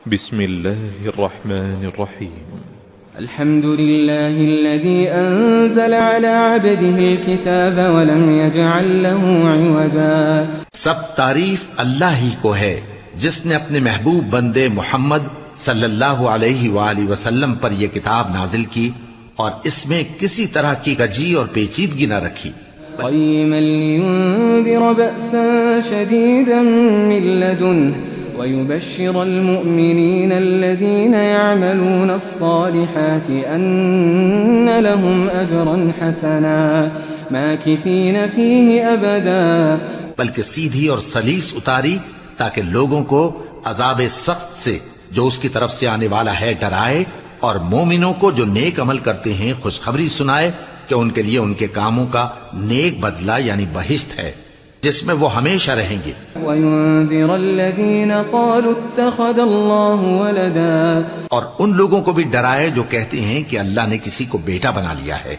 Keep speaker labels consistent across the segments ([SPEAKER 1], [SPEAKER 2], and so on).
[SPEAKER 1] بسم الله الرحمن الرحيم.
[SPEAKER 2] الحمد لله الذي أنزل على عبده الكتاب ولم يجعل له عوجا.
[SPEAKER 3] سب تعریف اللہ ہی کو ہے جس نے اپنے محبوب بندے محمد صلی اللہ علیہ وآلہ وسلم پر یہ کتاب نازل کی اور اس میں کسی طرح کی کجی اور پیچیدگی نہ رکھی.
[SPEAKER 2] قيما لينذر بأسا شديدا من لدنه ويبشر المؤمنين الذين يعملون الصالحات أن لهم أجرا حسنا ماكثين فيه أبدا.
[SPEAKER 3] بلکہ سیدھی اور سلیس اتاری تاکہ لوگوں کو عذاب سخت سے جو اس کی طرف سے آنے والا ہے ڈرائے، اور مومنوں کو جو نیک عمل کرتے ہیں خوشخبری سنائے کہ ان کے لیے ان کے کاموں کا نیک بدلہ یعنی بہشت ہے جس میں وہ ہمیشہ رہیں گے.
[SPEAKER 2] وَيُنذِرَ الَّذِينَ قَالُوا اتَّخَذَ اللَّهُ وَلَدًا.
[SPEAKER 3] اور ان لوگوں کو بھی ڈرائے جو کہتے ہیں کہ اللہ نے کسی کو بیٹا بنا لیا ہے.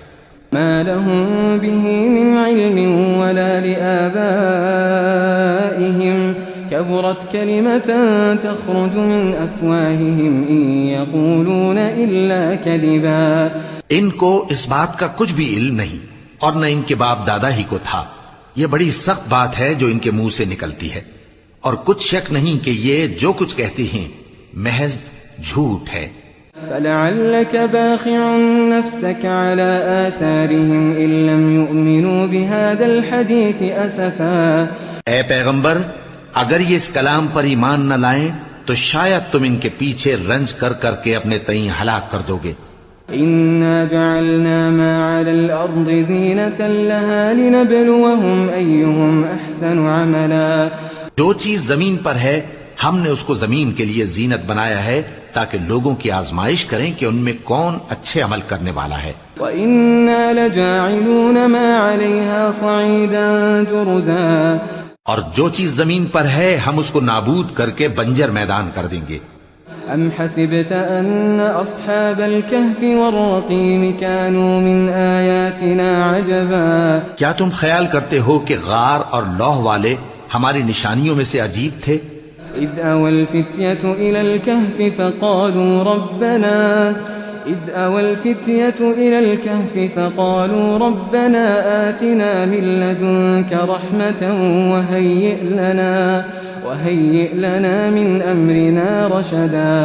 [SPEAKER 2] مَا لَهُم بِهِ مِنْ عِلْمٍ وَلَا لِآبَائِهِمْ كَبُرَتْ كَلِمَةً تَخْرُجُ مِنْ أَفْوَاهِهِمْ إِنْ يَقُولُونَ إِلَّا كَذِبًا.
[SPEAKER 3] ان کو اس بات کا کچھ بھی علم نہیں اور نہ ان کے باپ دادا ہی کو تھا. یہ بڑی سخت بات ہے جو ان کے منہ سے نکلتی ہے، اور کچھ شک نہیں کہ یہ جو کچھ کہتے ہیں محض جھوٹ ہے.
[SPEAKER 2] فَلَعَلَّكَ بَاخِعٌ نَفْسَكَ عَلَىٰ آثَارِهِمْ إِن لَّمْ يُؤْمِنُوا بِهَٰذَا الْحَدِيثِ أَسَفًا.
[SPEAKER 3] اے پیغمبر، اگر یہ اس کلام پر ایمان نہ لائیں تو شاید تم ان کے پیچھے رنج کر کر کے اپنے تئیں ہلاک کر دو گے.
[SPEAKER 2] إِنَّا جَعَلْنَا مَا عَلَى الْأَرْضِ زِينَةً لَهَا لِنَبْلُوَهُمْ أَيُّهُمْ أَحْسَنُ عَمَلًا. جو
[SPEAKER 3] چیز زمین پر ہے ہم نے اس کو زمین کے لیے زینت بنایا ہے تاکہ لوگوں کی آزمائش کریں کہ ان میں کون اچھے عمل کرنے والا ہے.
[SPEAKER 2] وَإِنَّا لَجَاعِلُونَ مَا عَلَيْهَا صَعِيدًا جُرُزًا.
[SPEAKER 3] اور جو چیز زمین پر ہے ہم اس کو نابود کر کے بنجر میدان کر دیں گے.
[SPEAKER 2] أَمْ حَسِبْتَ أَنَّ أَصْحَابَ الْكَهْفِ وَالرَّقِيمِ كَانُوا مِنْ آيَاتِنَا عَجَبًا.
[SPEAKER 3] کیا تم خیال کرتے ہو کہ غار اور لوح والے ہماری نشانیوں میں سے عجیب تھے؟
[SPEAKER 2] إِذْ أَوَى الْفِتْيَةُ إِلَى الْكَهْفِ فَقَالُوا رَبَّنَا آتِنَا مِن لَّدُنكَ رَحْمَةً وَهَيِّئْ لَنَا مِنْ أَمْرِنَا رَشَدًا.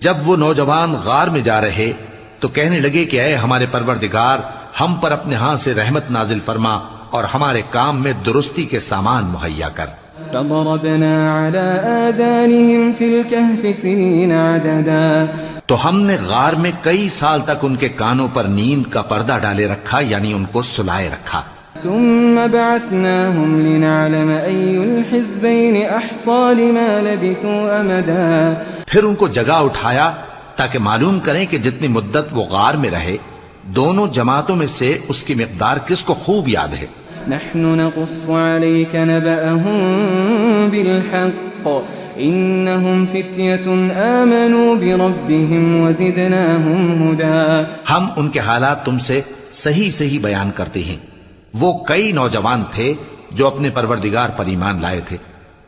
[SPEAKER 3] جب وہ نوجوان غار میں جا رہے تو کہنے لگے کہ اے ہمارے پروردگار، ہم پر اپنے ہاں سے رحمت نازل فرما اور ہمارے کام میں درستی کے سامان مہیا کر.
[SPEAKER 2] فَضَرَبْنَا عَلَىٰ آذَانِهِمْ فِي الْكَهْفِ سِنِينَ عَدَدًا.
[SPEAKER 3] تو ہم نے غار میں کئی سال تک ان کے کانوں پر نیند کا پردہ ڈالے رکھا، یعنی ان کو سلائے رکھا.
[SPEAKER 2] ثم بعثناهم لنعلم أي الحزبين أحصى لما لبثوا أمدا.
[SPEAKER 3] پھر ان کو جگہ اٹھایا تاکہ معلوم کریں کہ جتنی مدت وہ غار میں رہے دونوں جماعتوں میں سے اس کی مقدار کس کو خوب یاد ہے.
[SPEAKER 2] نحن نقص عليك نبأهم بالحق إنهم فتية آمنوا بربهم وزدناهم هدى.
[SPEAKER 3] ہم ان کے حالات تم سے صحیح صحیح بیان کرتے ہیں. وہ کئی نوجوان تھے جو اپنے پروردگار پر ایمان لائے تھے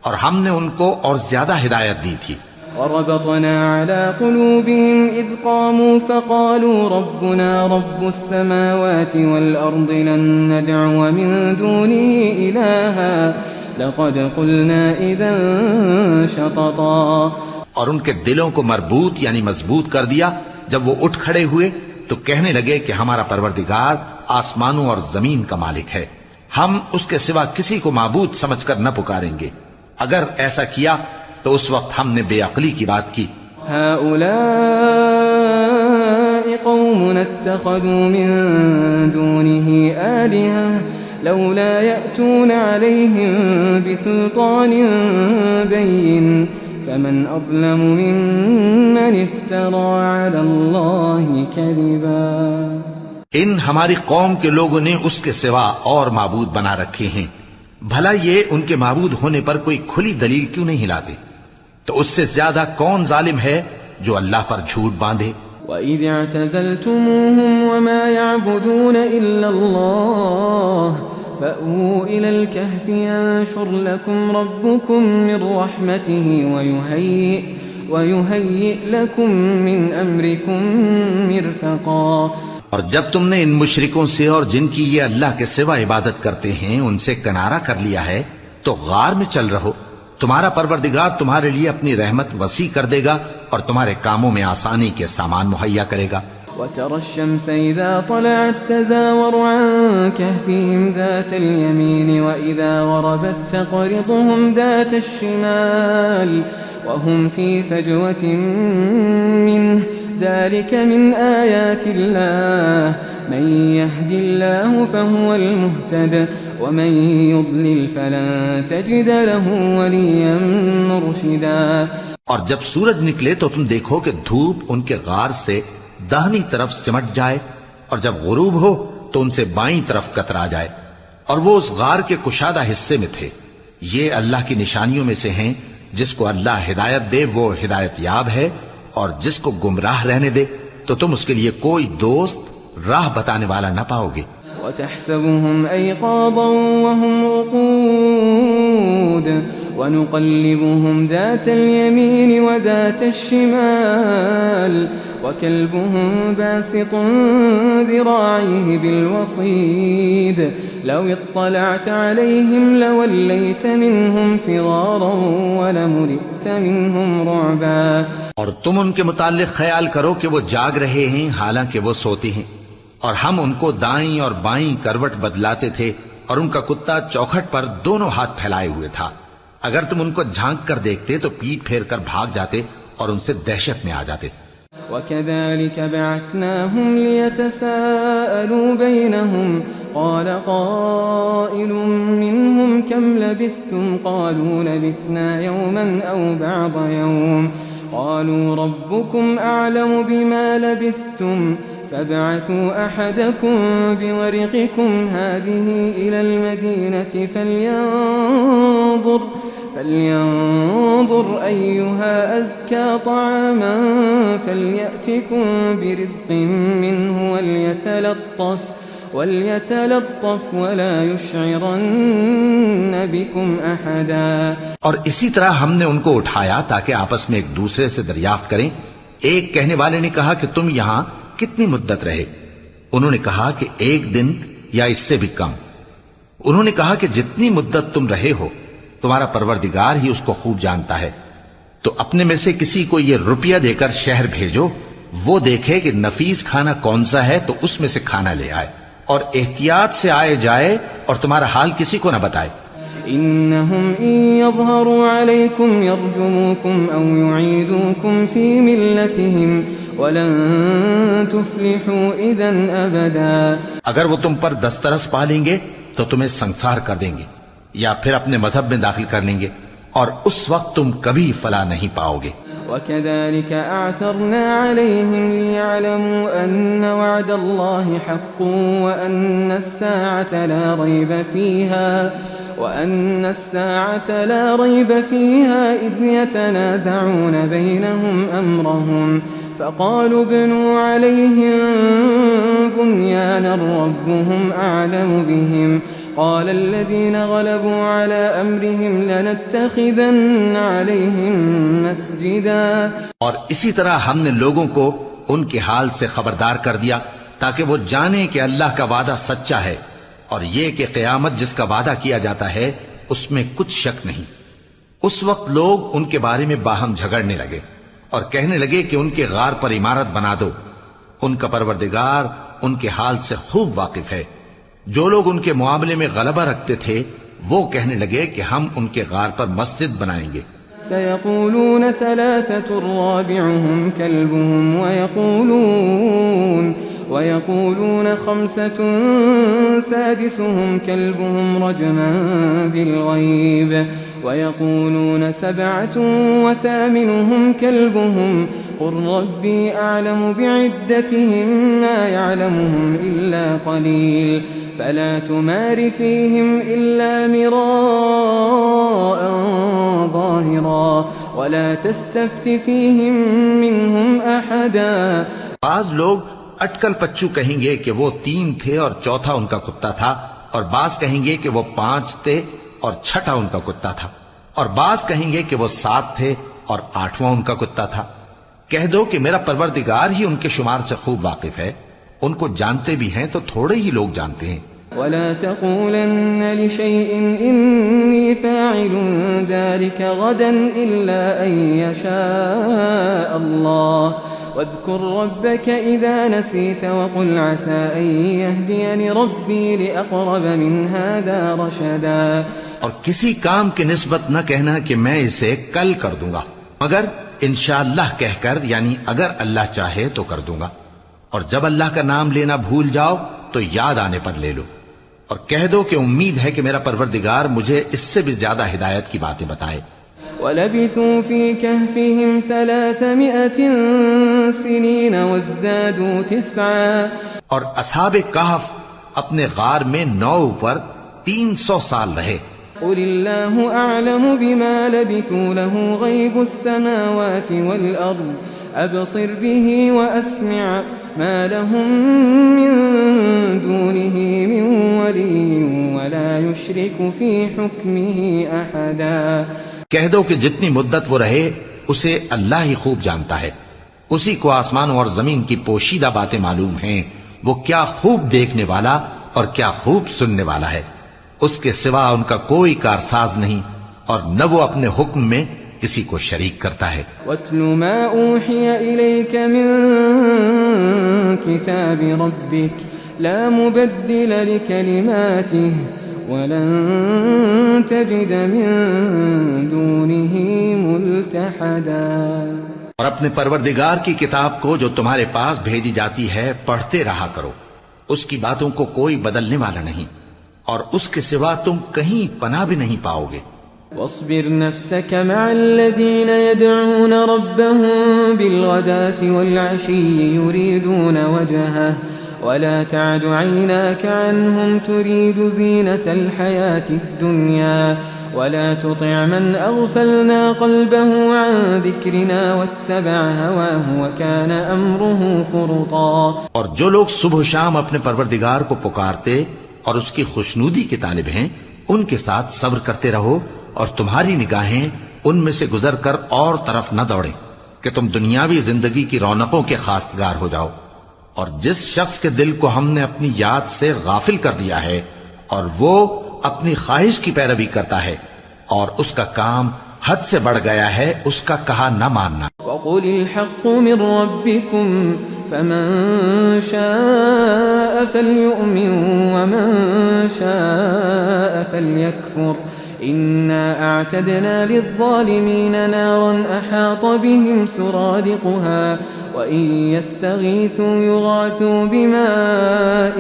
[SPEAKER 3] اور ہم نے ان کو اور زیادہ ہدایت دی تھی.
[SPEAKER 2] وربطنا على قلوبهم إذ قاموا فقالوا ربنا رب السماوات والأرض لن ندعو من دونه إلها لقد قلنا إذا شططا.
[SPEAKER 3] اور ان کے دلوں کو مربوط یعنی مضبوط کر دیا. جب وہ اٹھ کھڑے ہوئے تو کہنے لگے کہ ہمارا پروردگار آسمانوں اور زمین کا مالک ہے، ہم اس کے سوا کسی کو معبود سمجھ کر نہ پکاریں گے. اگر ایسا کیا تو اس وقت ہم نے بے عقلی کی بات کی.
[SPEAKER 2] هؤلاء قوم اتخذوا من دونه آلهة لولا يأتون عليهم بسلطان بين فمن أظلم ممن افترى على الله كذبا.
[SPEAKER 3] ان ہماری قوم کے لوگوں نے اس کے سوا اور معبود بنا رکھے ہیں، بھلا یہ ان کے معبود ہونے پر کوئی کھلی دلیل کیوں نہیں لاتے؟ تو اس سے زیادہ کون ظالم ہے جو اللہ پر جھوٹ باندھے.
[SPEAKER 2] وَإِذِ اعْتَزَلْتُمُوهُمْ وَمَا يَعْبُدُونَ إِلَّا اللَّهَ فَأْوُوا إِلَى الْكَهْفِ يَنشُرْ لَكُمْ رَبُّكُمْ مِنْ رَحْمَتِهِ ويهيئ لكم من أمركم مرفقا.
[SPEAKER 3] اور جب تم نے ان مشرکوں سے اور جن کی یہ اللہ کے سوا عبادت کرتے ہیں ان سے کنارہ کر لیا ہے تو غار میں چل رہو. تمہارا پروردگار تمہارے لیے اپنی رحمت وسیع کر دے گا اور تمہارے کاموں میں آسانی کے سامان مہیا کرے گا.
[SPEAKER 2] وترى الشمس إذا طلعت تزاور عن كهفهم ذات اليمين وإذا غربت تقرضهم ذات الشمال وهم في فجوة منه ذلك من آيات الله من يهد الله فهو المهتد ومن يضلل فلن تجد له وليا مرشدا.
[SPEAKER 3] اور جب سورج نکلے تو تم دیکھو کہ دھوپ ان کے غار سے داہنی طرف سمٹ جائے اور جب غروب ہو تو ان سے بائیں طرف کترا جائے اور وہ اس غار کے کشادہ حصے میں تھے. یہ اللہ کی نشانیوں میں سے ہیں. جس کو اللہ ہدایت دے وہ ہدایت یاب ہے اور جس کو گمراہ رہنے دے تو تم اس کے لیے کوئی دوست راہ بتانے والا نہ پاؤ گے.
[SPEAKER 2] وتحسبهم أيقاظا وهم رقود ونقلبهم ذات اليمين وذات الشمال وكلبهم باسط ذراعيه بالوصيد لو اطلعت عليهم لوليت منهم فرارا ولملئت منهم رعبا.
[SPEAKER 3] اور تم ان کے متعلق خیال کرو کہ وہ جاگ رہے ہیں حالانکہ وہ سوتے ہیں اور ہم ان کو دائیں اور بائیں کروٹ بدلاتے تھے اور ان کا کتا چوکھٹ پر دونوں ہاتھ پھیلائے ہوئے تھا. اگر تم ان کو جھانک کر دیکھتے تو پیٹ پھیر کر بھاگ جاتے اور ان سے دہشت میں آ جاتے.
[SPEAKER 2] وكذلك بعثناهم ليتساءلوا بينهم قال قائل منهم كم لبثتم قالوا لبثنا يوما أو بعض يوم قالوا ربكم أعلم بما لبثتم فابعثوا أحدكم بورقكم هذه إلى المدينة فلينظر أيها أزكى طعاما فليأتكم برزق منه وليتلطف ولا يشعرن بكم أحدا.
[SPEAKER 3] اور اسی طرح ہم نے ان کو اٹھایا تاکہ آپس میں ایک دوسرے سے دریافت کریں. ایک کہنے والے نے کہا کہ تم یہاں کتنی مدت رہے؟ انہوں نے کہا کہ 1 دن یا اس سے بھی کم. انہوں نے کہا کہ جتنی مدت تم رہے ہو تمہارا پروردگار ہی اس کو خوب جانتا ہے. تو اپنے میں سے کسی کو یہ روپیہ دے کر شہر بھیجو، وہ دیکھے کہ نفیس کھانا کون سا ہے تو اس میں سے کھانا لے آئے اور احتیاط سے آئے جائے اور تمہارا حال کسی کو نہ بتائے.
[SPEAKER 2] إنهم إن يظهروا عليكم يرجموكم أو يعيدوكم في ملتهم ولن تفلحوا إذا أبدا.
[SPEAKER 3] اگر وہ تم پر دسترس پا لیں گے تو تمہیں سنسار کر دیں گے یا پھر اپنے مذہب میں داخل کر لیں گے اور اس وقت تم کبھی فلاح نہیں پاؤ گے.
[SPEAKER 2] وكذلك أعثرنا عليهم ليعلموا أن وعد الله حق وأن الساعة لا ريب فيها إذ يتنازعون بينهم أمرهم فقالوا ابنوا عليهم بنيانا ربهم أعلم بهم قال الذين غلبوا على أمرهم لنتخذن عليهم مسجدا.
[SPEAKER 3] اور اسی طرح ہم نے لوگوں کو ان کے حال سے خبردار کر دیا تاکہ وہ جانیں کہ اللہ کا وعدہ سچا ہے اور یہ کہ قیامت جس کا وعدہ کیا جاتا ہے اس میں کچھ شک نہیں. اس وقت لوگ ان کے بارے میں باہم جھگڑنے لگے اور کہنے لگے کہ ان کے غار پر عمارت بنا دو. ان کا پروردگار ان کے حال سے خوب واقف ہے. جو لوگ ان کے معاملے میں غلبہ رکھتے تھے وہ کہنے لگے کہ ہم ان کے غار پر مسجد بنائیں گے.
[SPEAKER 2] سيقولون 3 رابعهم كلبهم ويقولون 5 سادسهم كلبهم رجما بالغيب ويقولون 7 وثامنهم كلبهم قل ربي أعلم بعدتهم ما يعلمهم إلا قليل فلا تمار فيهم إلا مراء ظاهرا ولا تستفت فيهم منهم أحدا.
[SPEAKER 3] بعض لوگ اٹکل پچو کہیں گے کہ وہ 3 تھے اور چوتھا ان کا کتا تھا، اور بعض کہیں گے کہ وہ 5 تھے اور چھٹا ان کا کتا تھا، اور بعض کہیں گے کہ وہ 7 تھے اور 8واں ان کا کتا تھا۔ کہہ دو کہ میرا پروردگار ہی ان کے شمار سے خوب واقف ہے، ان کو جانتے بھی ہیں تو تھوڑے ہی لوگ جانتے ہیں۔
[SPEAKER 2] ولا تقولن لشيء إني فاعل ذلك غدا إلا أن يشاء الله واذكر ربك إذا نسيت وقل عسى أن يهديني ربي لأقرب من هذا رشدا۔
[SPEAKER 3] اور کسی کام کی نسبت نہ کہنا کہ میں اسے کل کر دوں گا، مگر انشاءاللہ کہہ کر، یعنی اگر اللہ چاہے تو کر دوں گا، اور جب اللہ کا نام لینا بھول جاؤ تو یاد آنے پر لے لو، اور کہہ دو کہ امید ہے کہ میرا پروردگار مجھے اس سے بھی زیادہ ہدایت کی باتیں بتائے۔
[SPEAKER 2] وَلَبِثُوا فِي كَهْفِهِمْ 300 سِنِينَ وَازْدَادُوا 9۔
[SPEAKER 3] اور اصحاب کہف اپنے غار میں 9 پر 300 سال رہے۔
[SPEAKER 2] قُلِ اللَّهُ أَعْلَمُ بِمَا لَبِثُوا لَهُ غَيْبُ السَّمَاوَاتِ وَالْأَرْضِ أَبْصِرْ بِهِ وَأَسْمِعْ مَا لَهُم مِّن دُونِهِ مِن وَلِيٍّ وَلَا يُشْرِكُ فِي حُكْمِهِ أَحَدًا۔
[SPEAKER 3] کہہ دو کہ جتنی مدت وہ رہے اسے اللہ ہی خوب جانتا ہے، اسی کو آسمانوں اور زمین کی پوشیدہ باتیں معلوم ہیں، وہ کیا خوب دیکھنے والا اور کیا خوب سننے والا ہے، اس کے سوا ان کا کوئی کارساز نہیں، اور نہ وہ اپنے حکم میں کسی کو شریک کرتا ہے۔
[SPEAKER 2] وَاتْلُ مَا أُوحِيَ إِلَيْكَ مِن كِتَابِ رَبِّكَ لَا مُبَدِّلَ لِكَلِمَاتِهِ وَلَن تَجِدَ مِن دُونِهِ مُلْتَحَدًا۔
[SPEAKER 3] اور اپنے پروردگار کی کتاب کو جو تمہارے پاس بھیجی جاتی ہے پڑھتے رہا کرو، اس کی باتوں کو کوئی بدلنے والا نہیں، اور اس کے سوا تم کہیں پناہ بھی نہیں پاؤ گے۔
[SPEAKER 2] واصبر نفسك مع الذين يدعون ربهم بالغداة والعشي يريدون وجهه ولا تعد عيناك عنهم تريد زينة الحياة الدنيا ولا تطع من أغفلنا قلبه عن ذكرنا واتبع هواه وكان أمره فرطا۔
[SPEAKER 3] اور جو لوگ صبح و شام اپنے پروردگار کو پکارتے اور اس کی خوشنودی کے طالب ہیں، ان کے ساتھ صبر کرتے رہو، اور تمہاری نگاہیں ان میں سے گزر کر اور طرف نہ دوڑیں کہ تم دنیاوی زندگی کی رونقوں کے خواستگار ہو جاؤ۔ اور جس شخص کے دل کو ہم نے اپنی یاد سے غافل کر دیا ہے اور وہ اپنی خواہش کی پیروی کرتا ہے اور اس کا کام حد سے بڑھ گیا ہے، اس کا کہا نہ ماننا۔
[SPEAKER 2] وَقُلِ الْحَقُّ مِن رَّبِّكُمْ فَمَن شَاءَ فَلْيُؤْمِن وَمَن شَاءَ فَلْيَكْفُرْ إِنَّا أَعْتَدْنَا لِلظَّالِمِينَ نَارًا أَحَاطَ بِهِمْ سُرَادِقُهَا وَإِن يَسْتَغِيثُوا يُغَاثُوا بِمَاءٍ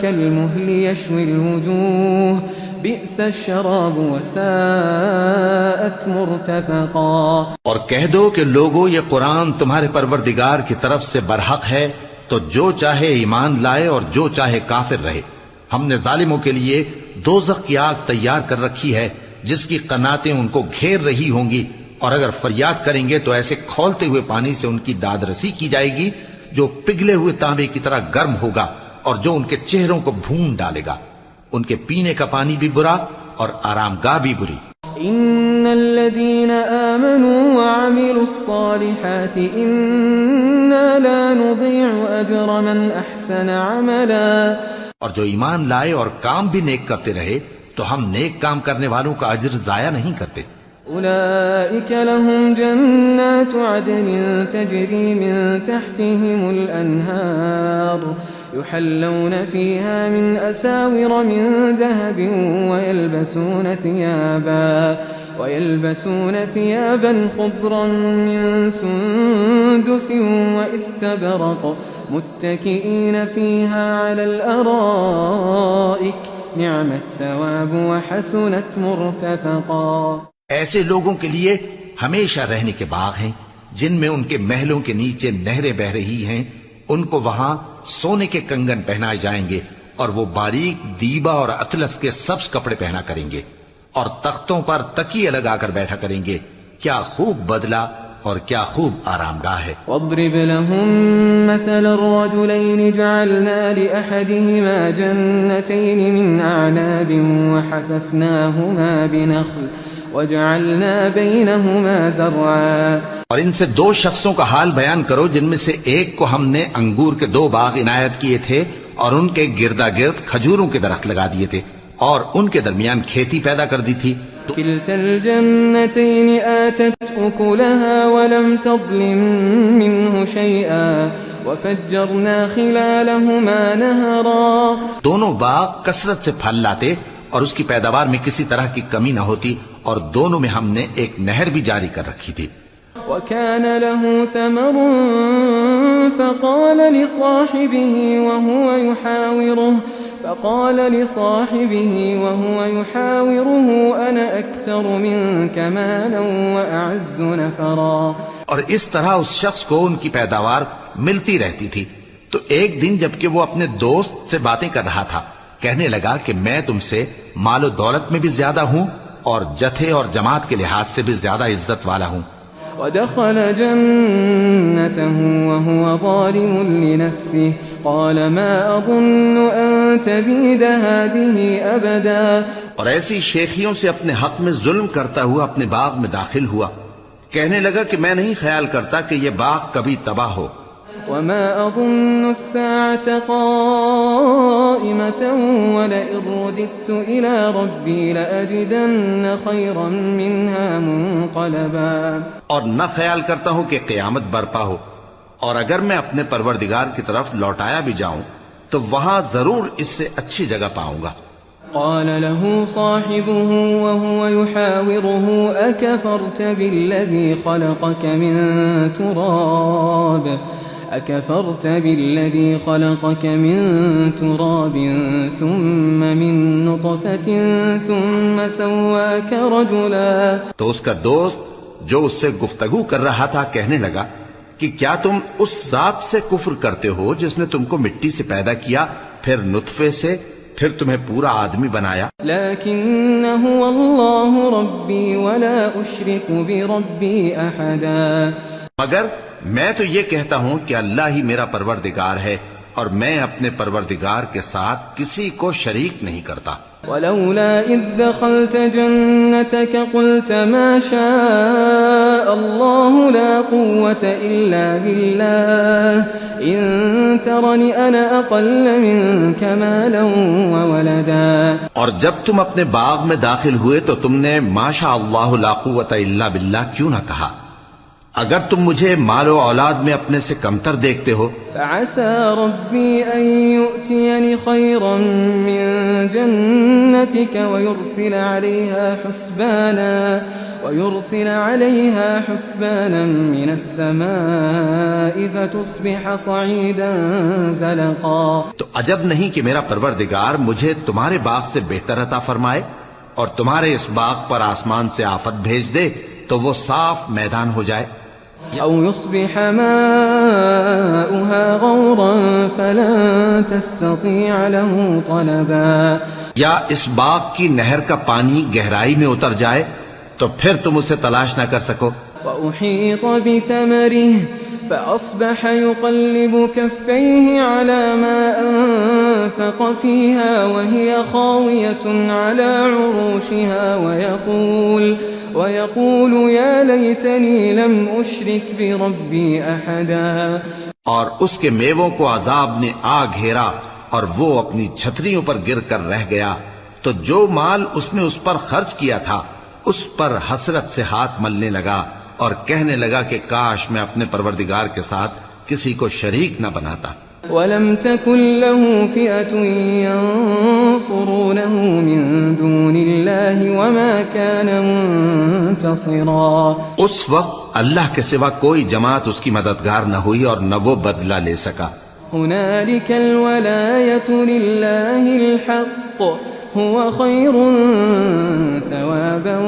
[SPEAKER 2] كَالْمُهْلِ يَشْوِي الْوُجُوهَ بِئْسَ الشَّرَابُ وَسَاءَتْ مُرْتَفَقًا۔
[SPEAKER 3] اور کہہ دو کہ لوگو یہ قرآن تمہارے پروردگار کی طرف سے برحق ہے، تو جو چاہے ایمان لائے اور جو چاہے کافر رہے۔ ہم نے ظالموں کے لیے دوزخ کی آگ تیار کر رکھی ہے جس کی قناتیں ان کو گھیر رہی ہوں گی، اور اگر فریاد کریں گے تو ایسے کھولتے ہوئے پانی سے ان کی داد رسی کی جائے گی جو پگھلے ہوئے تانبے کی طرح گرم ہوگا اور جو ان کے چہروں کو بھون ڈالے گا۔ ان کے پینے کا پانی بھی برا اور آرام گاہ بھی بری۔
[SPEAKER 2] ان الذين آمنوا وعملوا الصالحات انا لا نضيع اجر من احسن عملا۔ اور
[SPEAKER 3] جو ایمان لائے اور کام بھی نیک کرتے رہے تو ہم نیک کام کرنے والوں کا اجر ضائع نہیں کرتے۔
[SPEAKER 2] أولئك لهم جنات عدن تجري من تحتهم الأنهار يحلون فيها من أساور من ذهب ويلبسون ثيابا خضرا من سندس واستبرق متكئين فيها على الأرائك نعم الثواب وحسنت مرتفقا۔
[SPEAKER 3] ایسے لوگوں کے لیے ہمیشہ رہنے کے باغ ہیں جن میں ان کے محلوں کے نیچے نہریں بہ رہی ہیں، ان کو وہاں سونے کے کنگن پہنائے جائیں گے اور وہ باریک دیبا اور اطلس کے سبز کپڑے پہنا کریں گے اور تختوں پر تکیے لگا کر بیٹھا کریں گے۔ کیا خوب بدلہ اور کیا خوب آرام گاہ ہے۔
[SPEAKER 2] واضرب لهم مثل الرجلين جعلنا لأحدهما جنتين من أعناب وحففناهما بنخل وجعلنا بينهما زرعا
[SPEAKER 3] اور ان سے دو شخصوں کا حال بیان کرو جن میں سے ایک کو ہم نے انگور کے 2 باغ عنایت کیے تھے اور ان کے گردا گرد کھجوروں کے درخت لگا دیے تھے اور ان کے درمیان کھیتی پیدا کر دی تھی.
[SPEAKER 2] كلتا الجنتين آتت أكلها ولم تظلم منه شيئا وفجرنا خلالهما نهرا.
[SPEAKER 3] دونوں باغ کثرت سے پھل لاتے اور اس کی پیداوار میں کسی طرح کی کمی نہ ہوتی اور دونوں میں ہم نے ایک نہر بھی جاری کر رکھی تھی.
[SPEAKER 2] وكان له ثمر فقال وهو يحاوره أنا أكثر منك مالا وأعز نفرا.
[SPEAKER 3] اور اس طرح اس شخص کو ان کی پیداوار ملتی رہتی تھی تو ایک دن جبکہ وہ اپنے دوست سے باتیں کر رہا تھا کہنے لگا کہ میں تم سے مال و دولت میں بھی زیادہ ہوں اور جتھے اور جماعت کے لحاظ سے بھی زیادہ عزت والا ہوں.
[SPEAKER 2] ودخل جنته وهو ظالم لنفسه قال ما أظن أن تبيد هذه أبدا.
[SPEAKER 3] اور ایسی شیخیوں سے اپنے حق میں ظلم کرتا ہوا اپنے باغ میں داخل ہوا کہنے لگا کہ میں نہیں خیال کرتا کہ یہ باغ کبھی تباہ ہو.
[SPEAKER 2] وما أظن الساعة قائمة ولئن رددت إلى ربي لأجدن خيرا منها منقلبا.
[SPEAKER 3] اور نہ خیال کرتا ہوں کہ قیامت برپا ہو اور اگر میں اپنے پروردگار کی طرف لوٹایا بھی جاؤں تو وہاں ضرور اس سے اچھی جگہ پاؤں گا.
[SPEAKER 2] قال له صاحبه وهو يحاوره أكفرت بالذي خلقك من تراب ثم من نطفة ثم سواك رجلا.
[SPEAKER 3] تو اس کا دوست جو اس سے گفتگو کر رہا تھا کہنے لگا کہ کیا تم اس ذات سے کفر کرتے ہو جس نے تم کو مٹی سے پیدا کیا پھر نطفے سے پھر تمہیں پورا آدمی بنایا.
[SPEAKER 2] لیکن هو اللہ ربی ولا اشرک بربی احدا.
[SPEAKER 3] مگر میں تو یہ کہتا ہوں کہ اللہ ہی میرا پروردگار ہے اور میں اپنے پروردگار کے ساتھ کسی کو شریک نہیں کرتا.
[SPEAKER 2] ولولا اذ دخلت جنتك قلت ما شاء الله لا قوة الا بالله ان ترني انا اقل منك مالا وولدا.
[SPEAKER 3] اور جب تم اپنے باغ میں داخل ہوئے تو تم نے ما شاء اللہ لا قوت الا باللہ کیوں نہ کہا اگر تم مجھے مال و اولاد میں اپنے سے کمتر دیکھتے ہو.
[SPEAKER 2] فعسى ربي أن يؤتيني خيرا من جنتك ويرسل عليها حسبانا من السماء فتصبح صعيدا زلقا.
[SPEAKER 3] تو عجب نہیں کہ میرا پروردگار مجھے تمہارے باغ سے بہتر عطا فرمائے اور تمہارے اس باغ پر آسمان سے آفت بھیج دے تو وہ صاف میدان ہو جائے.
[SPEAKER 2] أو يصبح ماؤها غورا فلن تستطيع له طلبا.
[SPEAKER 3] یا اس باغ کی نہر کا پانی گہرائی میں اتر جائے تو پھر تم اسے تلاش نہ کر سکو.
[SPEAKER 2] وأحيط بثمره فأصبح يقلب كفيه على ما أنفق فيها وهي خاوية على عروشها ويقول يا ليتني لم أشرك بربي أحدا.
[SPEAKER 3] اور اس کے میووں کو عذاب نے آ گھیرا اور وہ اپنی چھتریوں پر گر کر رہ گیا تو جو مال اس نے اس پر خرچ کیا تھا اس پر حسرت سے ہاتھ ملنے لگا اور کہنے لگا کہ کاش میں اپنے پروردگار کے ساتھ کسی کو شریک نہ بناتا.
[SPEAKER 2] وَلَمْ تَكُنْ لَهُ فِئَةٌ يَنصُرُونَهُ مِن دُونِ اللَّهِ وَمَا كَانَ مُنْتَصِرًا.
[SPEAKER 3] اس وقت اللہ کے سوا کوئی جماعت اس کی مددگار نہ ہوئی اور نہ وہ بدلہ لے سکا.
[SPEAKER 2] هُنَالِكَ الْوَلَایَةُ لِلَّهِ الْحَقِّ هُوَ خَيْرٌ ثَوَابًا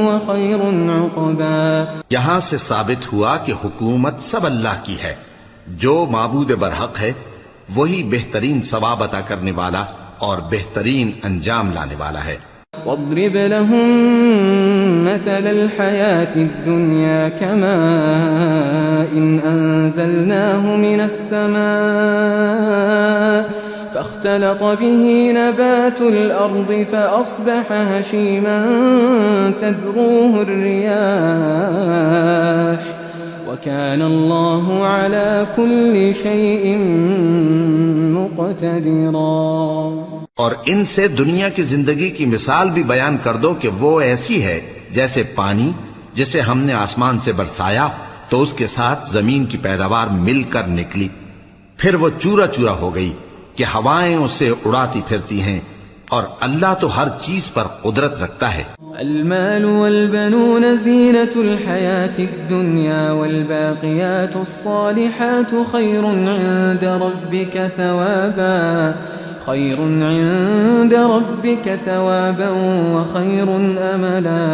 [SPEAKER 2] وَخَيْرٌ عُقْبًا.
[SPEAKER 3] یہاں سے ثابت ہوا کہ حکومت سب اللہ کی ہے. جو معبود برحق ہے وہی بہترین ثواب عطا کرنے والا اور بہترین انجام لانے والا ہے.
[SPEAKER 2] واضرب لهم مثل الحياة الدنيا كماء إن أنزلناه من السماء فاختلط به نبات الأرض فأصبح هشيما تذروه الرياح وكان الله على كل شيء مقتدرا۔
[SPEAKER 3] اور ان سے دنیا کی زندگی کی مثال بھی بیان کر دو کہ وہ ایسی ہے جیسے پانی جسے ہم نے آسمان سے برسایا تو اس کے ساتھ زمین کی پیداوار مل کر نکلی، پھر وہ چورا چورا ہو گئی کہ ہوائیں اسے اڑاتی پھرتی ہیں، اور اللہ تو ہر چیز پر قدرت رکھتا ہے۔
[SPEAKER 2] المال والبنون زينة الحياة الدنيا والباقيات الصالحات خير عند ربك ثوابا وخير املا۔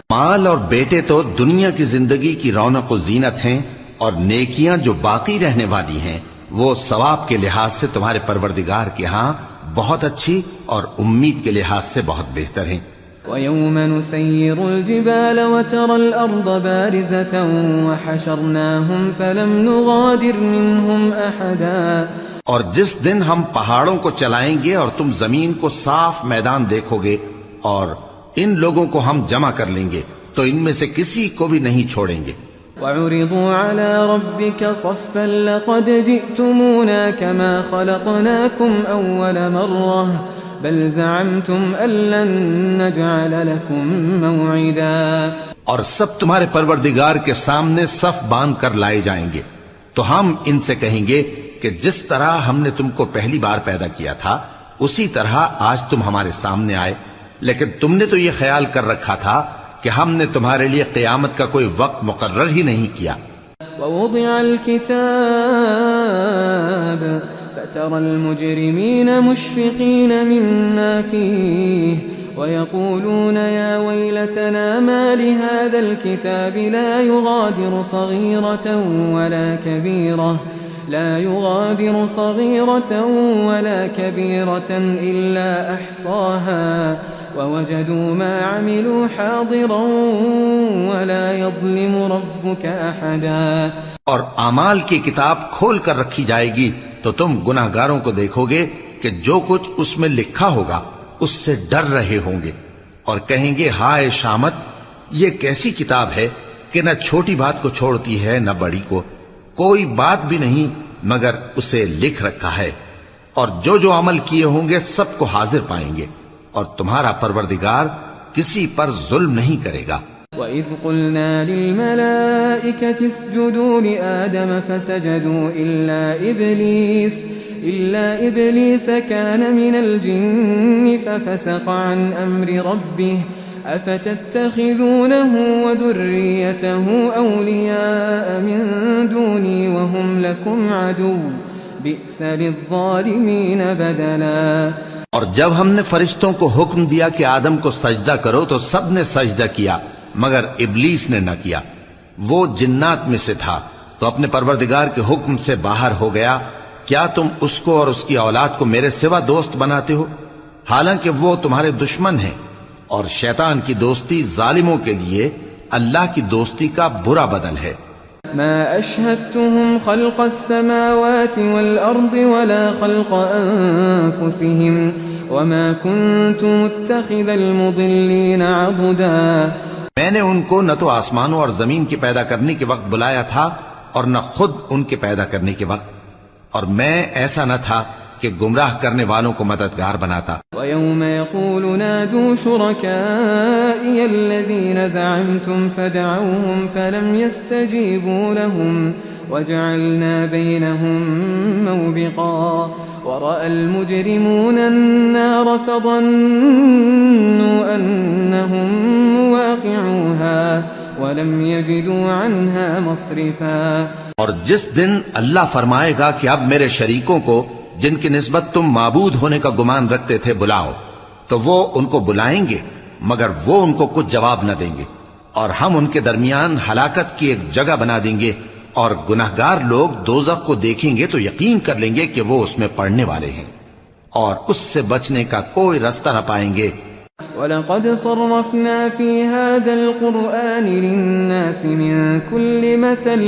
[SPEAKER 3] مال اور بیٹے تو دنیا کی زندگی کی رونق و زینت ہیں، اور نیکیاں جو باقی رہنے والی ہیں وہ ثواب کے لحاظ سے تمہارے پروردگار کے ہاں بہت اچھی اور امید کے لحاظ سے بہت بہتر ہیں۔
[SPEAKER 2] وَيَوْمَ نُسَيِّرُ الْجِبَالَ وَتَرَى الْأَرْضَ بَارِزَةً وَحَشَرْنَاهُمْ فَلَمْ نُغَادِرْ مِنْهُمْ أَحَدًا،
[SPEAKER 3] اور جس دن ہم پہاڑوں کو چلائیں گے اور تم زمین کو صاف میدان دیکھو گے اور ان لوگوں کو ہم جمع کر لیں گے تو ان میں سے کسی کو بھی نہیں چھوڑیں گے۔
[SPEAKER 2] وَعُرِضُوا عَلَى رَبِّكَ صَفًّا لَقَدْ جِئْتُمُونَا كَمَا خَلَقْنَاكُمْ أَوَّلَ مَرَّةٍ بَلْ زَعَمْتُمْ أَن لَّن نَّجْعَلَ لَكُم مَّوْعِدًا،
[SPEAKER 3] اور سب تمہارے پروردگار کے سامنے صف باندھ کر لائے جائیں گے، تو ہم ان سے کہیں گے کہ جس طرح ہم نے تم کو پہلی بار پیدا کیا تھا اسی طرح آج تم ہمارے سامنے آئے، لیکن تم نے تو یہ خیال کر رکھا تھا کہ ہم نے تمہارے لیے قیامت کا کوئی وقت مقرر ہی نہیں کیا۔
[SPEAKER 2] وَوُضِعَ الْكِتَابُ فَتَرَى الْمُجْرِمِينَ مُشْفِقِينَ مِمَّا فِيهِ وَيَقُولُونَ يَا وَيْلَتَنَا مَا لِهَذَا الْكِتَابِ لا يغادر صغيرة ولا كبيرة إلا أحصاها ووجدوا ما عملوا حاضرا ولا يظلم ربك أحدا۔
[SPEAKER 3] اور اعمال کی کتاب کھول کر رکھی جائے گی تو تم گناہ گاروں کو دیکھو گے کہ جو کچھ اس میں لکھا ہوگا اس سے ڈر رہے ہوں گے، اور کہیں گے ہائے شامت، یہ کیسی کتاب ہے کہ نہ چھوٹی بات کو چھوڑتی ہے نہ بڑی کو، کوئی بات بھی نہیں مگر اسے لکھ رکھا ہے، اور جو جو عمل کیے ہوں گے سب کو حاضر پائیں گے، اور تمہارا پروردگار کسی پر ظلم نہیں کرے گا۔
[SPEAKER 2] وَإِذْ قُلْنَا لِلْمَلَائِكَةِ اسْجُدُوا لِآدَمَ فَسَجَدُوا إِلَّا إِبْلِيسَ كَانَ مِنَ الْجِنِّ فَفَسَقَ عَنْ أَمْرِ رَبِّهِ أَفَتَتَّخِذُونَهُ وَذُرِّيَّتَهُ أَوْلِيَاءَ مِن دُونِي وَهُمْ لَكُمْ عَدُوٌّ بِئْسَ لِلظَّالِمِينَ بَدَلًا۔
[SPEAKER 3] اور جب ہم نے فرشتوں کو حکم دیا کہ آدم کو سجدہ کرو تو سب نے سجدہ کیا مگر ابلیس نے نہ کیا، وہ جنات میں سے تھا تو اپنے پروردگار کے حکم سے باہر ہو گیا۔ کیا تم اس کو اور اس کی اولاد کو میرے سوا دوست بناتے ہو، حالانکہ وہ تمہارے دشمن ہیں، اور شیطان کی دوستی ظالموں کے لیے اللہ کی دوستی کا برا بدل ہے۔
[SPEAKER 2] ما أشهدتهم خلق السماوات والأرض ولا خلق أنفسهم وما كنت متخذ المضلين عضدا۔
[SPEAKER 3] میں نے ان کو نہ تو آسمانوں اور زمین کے پیدا کرنے کے وقت بلایا تھا اور نہ خود ان کے پیدا کرنے کے وقت، اور میں ایسا نہ تھا کہ گمراہ کرنے والوں کو مددگار بناتا۔
[SPEAKER 2] وَيَوْمَ يَقُولُ نَادُوا شُرَكَائِيَ الَّذِينَ زَعَمْتُمْ فَدَعَوْهُمْ فَلَمْ يَسْتَجِيبُوا لَهُمْ وَجَعَلْنَا بَيْنَهُمْ مَوْبِقًا وَرَأَى الْمُجْرِمُونَ النَّارَ فَظَنُّوا أَنَّهُمْ مُوَاقِعُوهَا وَلَمْ يَجِدُوا عَنْهَا مَصْرِفًا۔
[SPEAKER 3] اور جس دن اللہ فرمائے گا کہ اب میرے شریکوں کو جن کی نسبت تم معبود ہونے کا گمان رکھتے تھے بلاؤ، تو وہ ان کو بلائیں گے مگر وہ ان کو کچھ جواب نہ دیں گے، اور ہم ان کے درمیان ہلاکت کی ایک جگہ بنا دیں گے، اور گناہگار لوگ دوزخ کو دیکھیں گے تو یقین کر لیں گے کہ وہ اس میں پڑنے والے ہیں، اور اس سے بچنے کا کوئی رستہ نہ پائیں گے۔
[SPEAKER 2] وَلَقَدْ صَرَّفْنَا فِي هَذَا الْقُرْآنِ لِلنَّاسِ مِنْ كُلِّ مَثَلٍ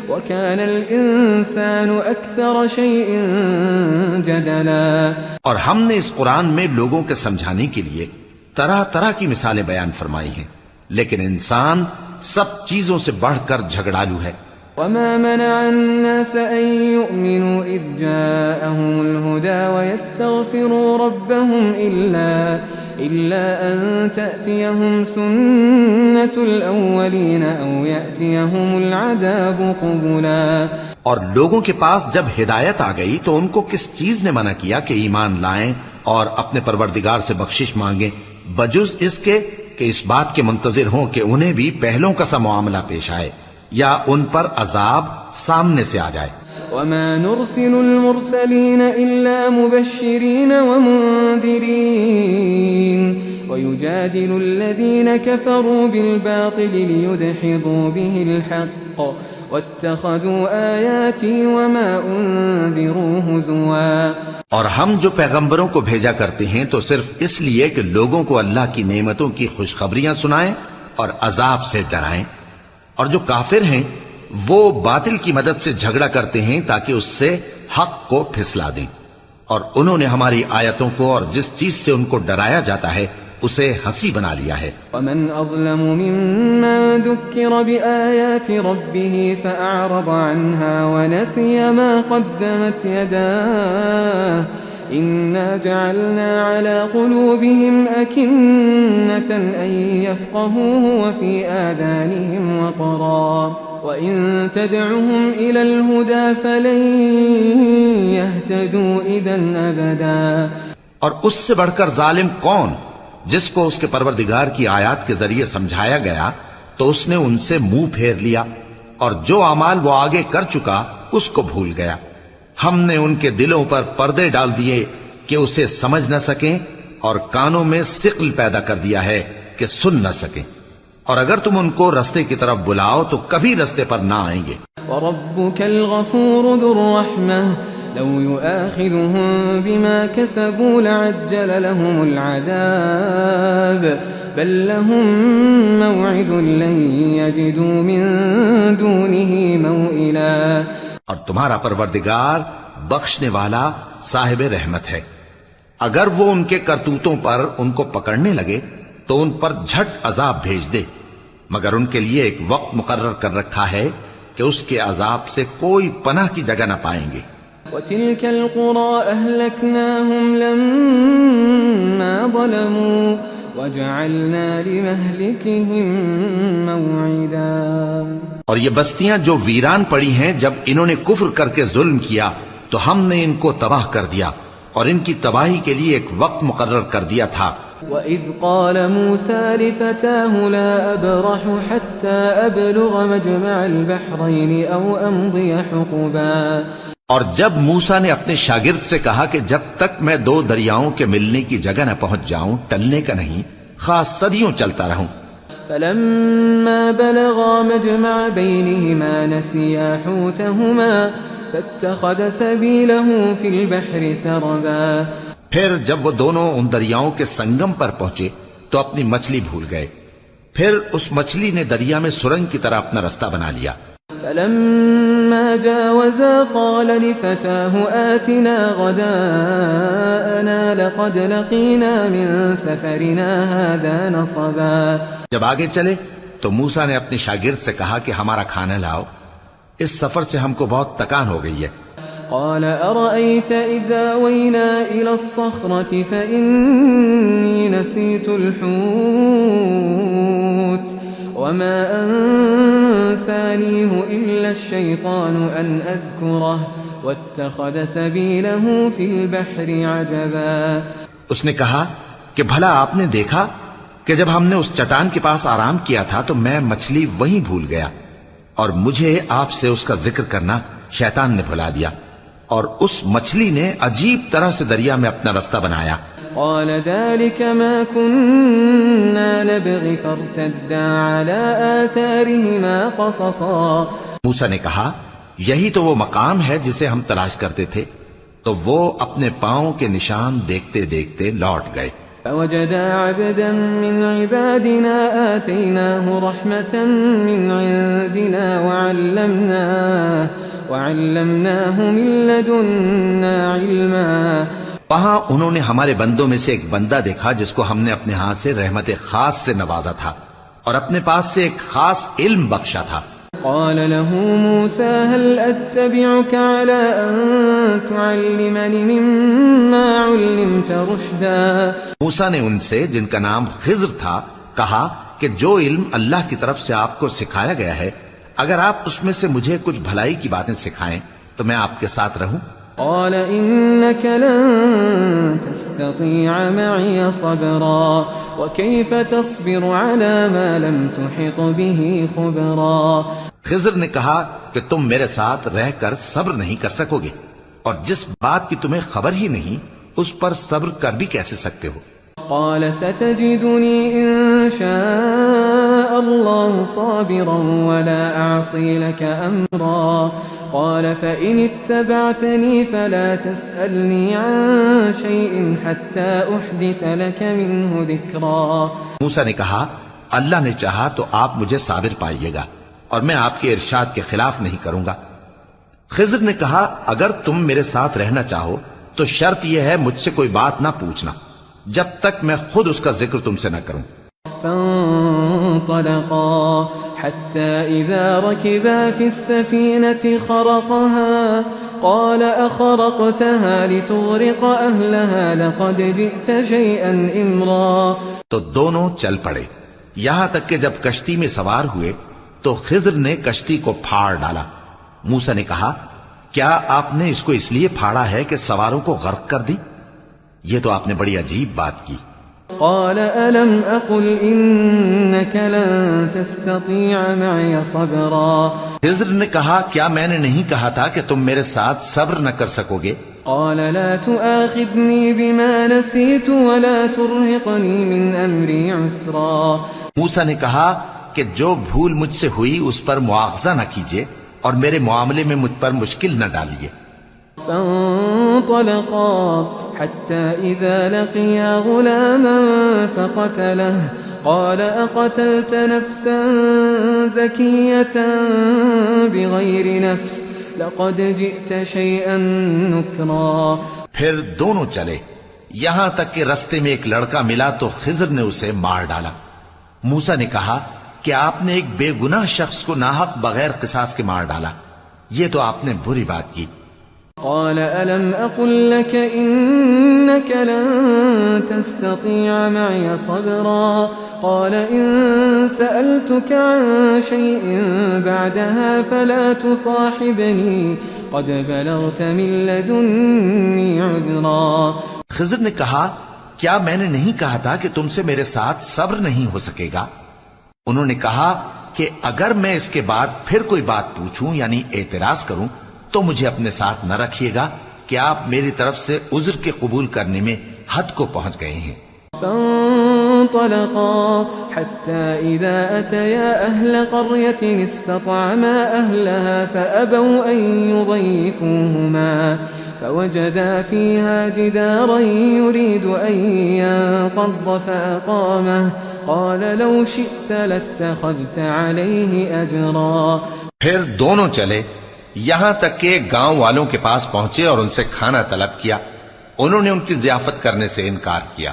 [SPEAKER 2] وكان الإنسان أكثر شيء جدلا.
[SPEAKER 3] اور ہم نے اس قرآن میں لوگوں کے سمجھانے کے لیے طرح طرح کی مثالیں بیان فرمائی ہیں، لیکن انسان سب چیزوں سے بڑھ کر جھگڑالو ہے.
[SPEAKER 2] وما منع الناس أن يؤمنوا إذ جاءهم الهدى ويستغفروا ربهم إلا أن تأتيهم سنة الأولين أو يأتيهم العذاب قبلا.
[SPEAKER 3] اور لوگوں کے پاس جب ہدایت آ گئی تو ان کو کس چیز نے منع کیا کہ ایمان لائیں اور اپنے پروردگار سے بخشش مانگیں، بجز اس کے کہ اس بات کے منتظر ہوں کہ انہیں بھی پہلوں کا سا معاملہ پیش آئے یا ان پر عذاب سامنے سے آ جائے.
[SPEAKER 2] وما نرسل المرسلين إلا مبشرين ومنذرين ويجادل الذين كفروا بالباطل ليدحضوا به الحق واتخذوا آياتي وما أنذروا هزوا.
[SPEAKER 3] اور ہم جو پیغمبروں کو بھیجا کرتے ہیں تو صرف اس لیے کہ لوگوں کو اللہ کی نعمتوں کی خوشخبریاں سنائیں اور عذاب سے ڈرائیں، اور جو کافر ہیں وہ باطل کی مدد سے جھگڑا کرتے ہیں تاکہ اس سے حق کو پھسلا دیں، اور انہوں نے ہماری آیتوں کو اور جس چیز سے ان کو ڈرایا جاتا ہے اسے ہنسی بنا لیا ہے.
[SPEAKER 2] ومن أظلم ممن ذكر بآيات ربه فأعرض عنها ونسي ما قدمت يداه إنا جعلنا على قلوبهم أكنة أن يفقهوه وفي آذانهم وقرا وإن تدعهم إلى الهدى فلن يهتدوا إذا أبدا.
[SPEAKER 3] اور اس سے بڑھ کر ظالم کون جس کو اس کے پروردگار کی آیات کے ذریعے سمجھایا گیا تو اس نے ان سے منہ پھیر لیا، اور جو اعمال وہ آگے کر چکا اس کو بھول گیا. ہم نے ان کے دلوں پر پردے ڈال دیے کہ اسے سمجھ نہ سکیں، اور کانوں میں ثقل پیدا کر دیا ہے کہ سن نہ سکیں، اور اگر تم ان کو رستے کی طرف بلاؤ تو کبھی رستے پر نہ آئیں گے.
[SPEAKER 2] وَرَبُّكَ الْغَفُورُ ذُو الرَّحْمَةِ لَوْ يُؤَاخِذُهُم بِمَا كَسَبُوا لَعَجَّلَ لَهُمُ الْعَذَابَ بَل لَّهُم مَّوْعِدٌ لَّن يَجِدُوا مِن دُونِهِ مَوْئِلًا.
[SPEAKER 3] اور تمہارا پروردگار بخشنے والا صاحب رحمت ہے، اگر وہ ان کے کرتوتوں پر ان کو پکڑنے لگے تو ان پر جھٹ عذاب بھیج دے، مگر ان کے لیے ایک وقت مقرر کر رکھا ہے کہ اس کے عذاب سے کوئی پناہ کی جگہ نہ پائیں گے.
[SPEAKER 2] وَتِلْكَ الْقُرَىٰ أَهْلَكْنَاهُمْ لَمَّا ظَلَمُوا وَجَعَلْنَا لِمَهْلِكِهِم مَّوْعِدًا.
[SPEAKER 3] اور یہ بستیاں جو ویران پڑی ہیں جب انہوں نے کفر کر کے ظلم کیا تو ہم نے ان کو تباہ کر دیا اور ان کی تباہی کے لیے ایک وقت مقرر کر دیا تھا.
[SPEAKER 2] وَإِذْ قَالَ مُوسَىٰ لِفَتَاهُ لَا أَبْرَحُ حَتَّىٰ أَبْلُغَ مَجْمَعَ الْبَحْرَيْنِ أَوْ أَمْضِيَ حُقُبًا.
[SPEAKER 3] اور جب موسیٰ نے اپنے شاگرد سے کہا کہ جب تک میں دو دریاؤں کے ملنے کی جگہ نہ پہنچ جاؤں ٹلنے کا نہیں، خاص صدیوں چلتا رہوں.
[SPEAKER 2] فَلَمَّا بَلَغَا مَجْمَعَ بَيْنِهِمَا نَسِيَا حُوتَهُمَا فَاتَّخَذَ سَبِيلَهُ فِي الْبَحْرِ سَرَبًا.
[SPEAKER 3] پھر جب وہ دونوں ان دریاؤں کے سنگم پر پہنچے تو اپنی مچھلی بھول گئے، پھر اس مچھلی نے دریا میں سرنگ کی طرح اپنا رستہ بنا لیا.
[SPEAKER 2] فَلَمَّا جَاوَزَا قَالَ لِفَتَاهُ آتِنَا غَدَاءَنَا لَقَدْ لَقِينَا مِن سَفَرِنَا هَٰذَا نَصَبًا.
[SPEAKER 3] جب آگے چلے تو موسیٰ نے اپنے شاگرد سے کہا کہ ہمارا کھانا لاؤ، اس سفر سے ہم کو بہت تکان ہو گئی ہے.
[SPEAKER 2] قال أرأيت إذا آوينا إلى الصخرة فإني نسيت الحوت وما أنسانيه إلا الشيطان أن أذكره واتخذ سبيله في البحر عجبا.
[SPEAKER 3] اس نے کہا کہ بھلا آپ نے دیکھا کہ جب ہم نے اس چٹان کے پاس آرام کیا تھا تو میں مچھلی وہیں بھول گیا، اور مجھے آپ سے اس کا ذکر کرنا شیطان نے بھلا دیا، اور اس مچھلی نے عجیب طرح سے دریا میں اپنا رستہ بنایا.
[SPEAKER 2] قال ذلك ما كنا نبغي فارتدا على آثارهما قصصا.
[SPEAKER 3] موسیٰ نے کہا یہی تو وہ مقام ہے جسے ہم تلاش کرتے تھے، تو وہ اپنے پاؤں کے نشان دیکھتے دیکھتے لوٹ گئے.
[SPEAKER 2] فوجدا عبدا من عبادنا آتيناه رحمة من عندنا وعلمناه من لدنا علما.
[SPEAKER 3] وہاں انہوں نے ہمارے بندوں میں سے ایک بندہ دیکھا جس کو ہم نے اپنے ہاں سے رحمت خاص سے نوازا تھا اور اپنے پاس سے ایک خاص علم بخشا تھا.
[SPEAKER 2] قال له موسى هل أتبعك على أن تعلمني مما علمت رشدا.
[SPEAKER 3] موسیٰ نے ان سے جن کا نام خضر تھا کہا کہ جو علم اللہ کی طرف سے آپ کو سکھایا گیا ہے اگر آپ اس میں سے مجھے کچھ بھلائی کی باتیں سکھائیں تو میں آپ کے ساتھ رہوں.
[SPEAKER 2] قال إنك لن تستطيع معي صبرا وكيف تصبر على ما لم تحط به خبرا.
[SPEAKER 3] خضر نے کہا کہ تم میرے ساتھ رہ کر صبر نہیں کر سکو گے اور جس بات کی تمہیں خبر ہی نہیں اس پر صبر کر بھی کیسے سکتے ہو.
[SPEAKER 2] قال ستجدني إن شاء الله صابرا ولا أعصي لك أمرا. قال فإن اتبعتني فلا تسألني عن شيء حتى أحدث لك منه ذكرا.
[SPEAKER 3] موسیٰ نے کہا اللہ نے چاہا تو آپ مجھے صابر پائیے گا اور میں آپ کے ارشاد کے خلاف نہیں کروں گا. خضر نے کہا اگر تم میرے ساتھ رہنا چاہو تو شرط یہ ہے مجھ سے کوئی بات نہ پوچھنا جب تک میں خود اس کا ذکر تم سے نہ کروں.
[SPEAKER 2] فانطلقا حتى إذا ركبا في السفينة خرقها قال أخرقتها لتغرق أهلها لقد جئت شيئا إمرا.
[SPEAKER 3] تو دونوں چل پڑے یہاں تک کہ جب کشتی میں سوار ہوئے تو خضر نے کشتی کو پھاڑ ڈالا. موسیٰ نے کہا کیا آپ نے اس کو اس لیے پھاڑا ہے کہ سواروں کو غرق کر دی؟ یہ تو آپ نے بڑی عجیب بات کی.
[SPEAKER 2] قال ألم أقل إنك لن تستطيع معي صبرا.
[SPEAKER 3] خضر نے کہا کیا میں نے نہیں کہا تھا کہ تم میرے ساتھ صبر نہ کر سکو گے؟
[SPEAKER 2] قال لا تؤاخذني بما نسيت ولا ترهقني من أمري عسرا.
[SPEAKER 3] موسیٰ نے کہا کہ جو بھول مجھ سے ہوئی اس پر مواخذہ نہ کیجیے اور میرے معاملے میں مجھ پر مشکل نہ ڈالیے.
[SPEAKER 2] فانطلقا حتى إذا لقيا غلاما فقتله قال أقتلت نفسا زكية بغير نفس لقد جئت شيئا نكرا.
[SPEAKER 3] پھر دونوں چلے یہاں تک کہ رستے میں ایک لڑکا ملا تو خضر نے اسے مار ڈالا. موسیٰ نے کہا کہ آپ نے ایک بے گناہ شخص کو ناحق بغیر قصاص کے مار ڈالا یہ تو آپ نے بری بات کی.
[SPEAKER 2] قال ألم أقل لك إنك لن تستطيع معي صبرا. قال إن سألتك عن شيء بعدها فلا تصاحبني قد بلغت من لدني عذرا.
[SPEAKER 3] خضر نے کہا کیا میں نے نہیں کہا تھا کہ تم سے میرے ساتھ صبر نہیں ہو سکے گا؟ انہوں نے کہا کہ اگر میں اس کے بعد پھر کوئی بات پوچھوں یعنی اعتراض کروں تو مجھے اپنے ساتھ نہ رکھیے گا کہ آپ میری طرف سے عذر کے قبول کرنے میں حد کو پہنچ گئے ہیں.
[SPEAKER 2] فانطلقا حتى إذا أتيا أهل قرية استطعما أهلها فأبوا أن يضيفوهما فوجدا فيها جدارا يريد أن ينقض فأقامه قال لو شئت لاتخذت عليه أجرا.
[SPEAKER 3] پھر دونوں چلے یہاں تک کہ گاؤں والوں کے پاس پہنچے اور ان سے کھانا طلب کیا. انہوں نے ان کی ضیافت کرنے سے انکار کیا.